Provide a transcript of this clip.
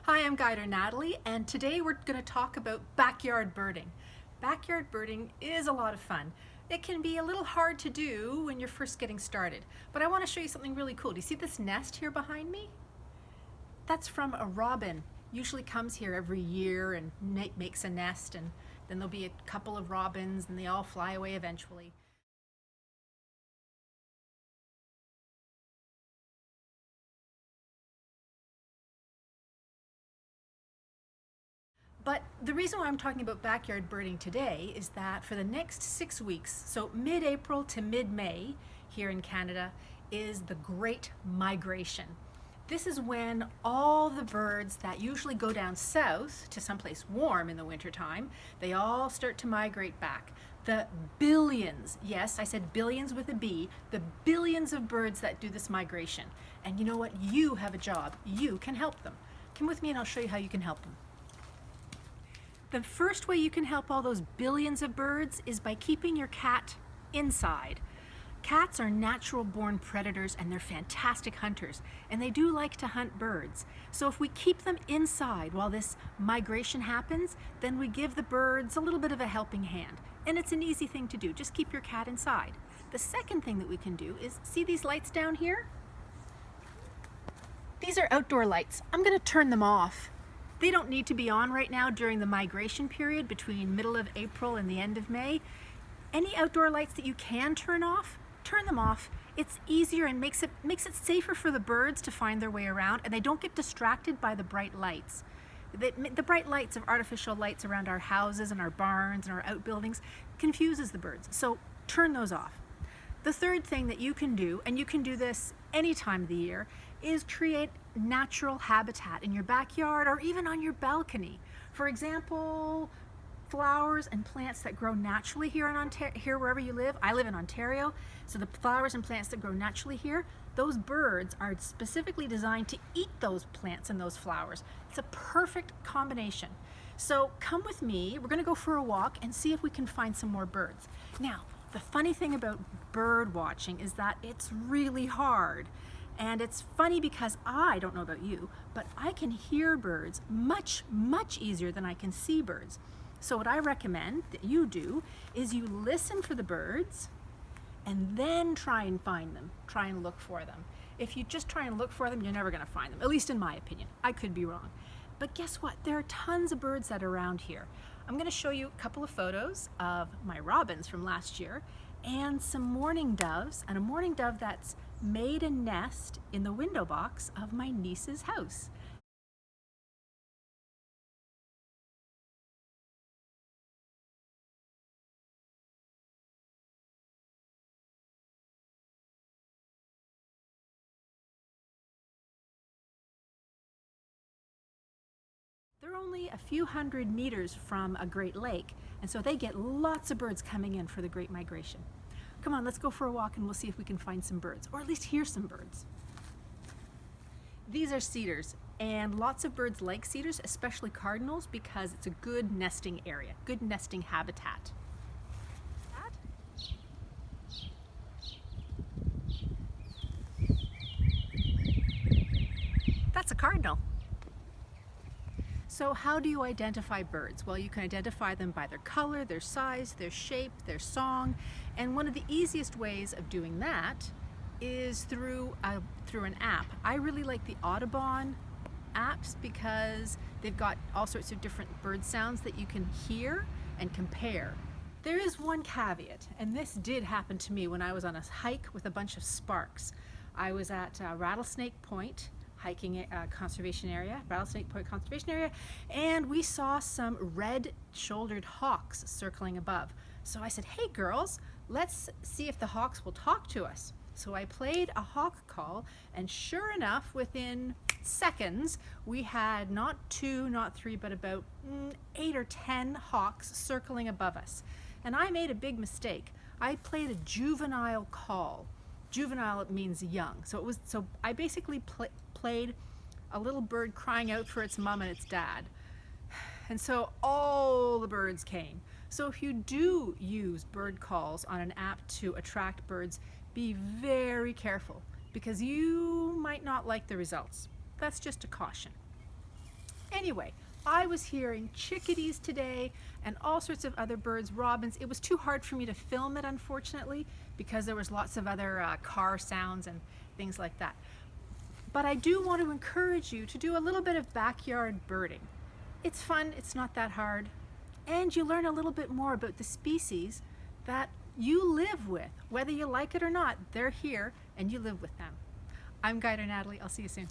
Hi, I'm Guider Natalie, and today we're going to talk about backyard birding. Backyard birding is a lot of fun. It can be a little hard to do when you're first getting started, but I want to show you something really cool. Do you see this nest here behind me? That's from a robin. Usually comes here every year and makes a nest, and then there'll be a couple of robins and they all fly away eventually. But the reason why I'm talking about backyard birding today is that for the next 6 weeks, so mid-April to mid-May here in Canada, is the Great Migration. This is when all the birds that usually go down south to someplace warm in the wintertime, they all start to migrate back. The billions, yes, I said billions with a B, the billions of birds that do this migration. And you know what? You have a job. You can help them. Come with me and I'll show you how you can help them. The first way you can help all those billions of birds is by keeping your cat inside. Cats are natural born predators and they're fantastic hunters, and they do like to hunt birds. So if we keep them inside while this migration happens, then we give the birds a little bit of a helping hand. And it's an easy thing to do, just keep your cat inside. The second thing that we can do is, see these lights down here? These are outdoor lights. I'm going to turn them off. They don't need to be on right now during the migration period between middle of April and the end of May. Any outdoor lights that you can turn off, turn them off. It's easier and makes it safer for the birds to find their way around, and they don't get distracted by the bright lights. The bright lights of artificial lights around our houses and our barns and our outbuildings confuses the birds, so turn those off. The third thing that you can do, and you can do this any time of the year, is create natural habitat in your backyard or even on your balcony. For example, flowers and plants that grow naturally here in Ontario, here wherever you live. I live in Ontario, so the flowers and plants that grow naturally here, those birds are specifically designed to eat those plants and those flowers. It's a perfect combination. So come with me, we're gonna go for a walk and see if we can find some more birds. Now, the funny thing about bird watching is that it's really hard. And it's funny because I don't know about you, but I can hear birds much easier than I can see birds. So what I recommend that you do is you listen for the birds and then try and find them, try and look for them. If you just try and look for them, you're never gonna find them, at least in my opinion. I could be wrong. But guess what? There are tons of birds that are around here. I'm gonna show you a couple of photos of my robins from last year and some mourning doves, and a mourning dove that's made a nest in the window box of my niece's house. They're only a few hundred meters from a Great Lake, and so they get lots of birds coming in for the Great Migration. Come on, let's go for a walk and we'll see if we can find some birds, or at least hear some birds. These are cedars, and lots of birds like cedars, especially cardinals, because it's a good nesting area, good nesting habitat. That's a cardinal. So how do you identify birds? Well, you can identify them by their color, their size, their shape, their song, and one of the easiest ways of doing that is through an app. I really like the Audubon apps because they've got all sorts of different bird sounds that you can hear and compare. There is one caveat, and this did happen to me when I was on a hike with a bunch of sparks. I was at Rattlesnake Point, hiking a Rattlesnake Point Conservation Area, and we saw some red-shouldered hawks circling above. So I said, hey girls, let's see if the hawks will talk to us. So I played a hawk call, and sure enough, within seconds, we had not 2, not 3, but about 8 or 10 hawks circling above us. And I made a big mistake. I played a juvenile call. Juvenile means young. So I basically played a little bird crying out for its mom and its dad. And so all the birds came. So if you do use bird calls on an app to attract birds, be very careful because you might not like the results. That's just a caution. Anyway, I was hearing chickadees today and all sorts of other birds, robins. It was too hard for me to film it, unfortunately, because there was lots of other car sounds and things like that. But I do want to encourage you to do a little bit of backyard birding. It's fun, it's not that hard, and you learn a little bit more about the species that you live with. Whether you like it or not, they're here and you live with them. I'm Guider Natalie. I'll see you soon.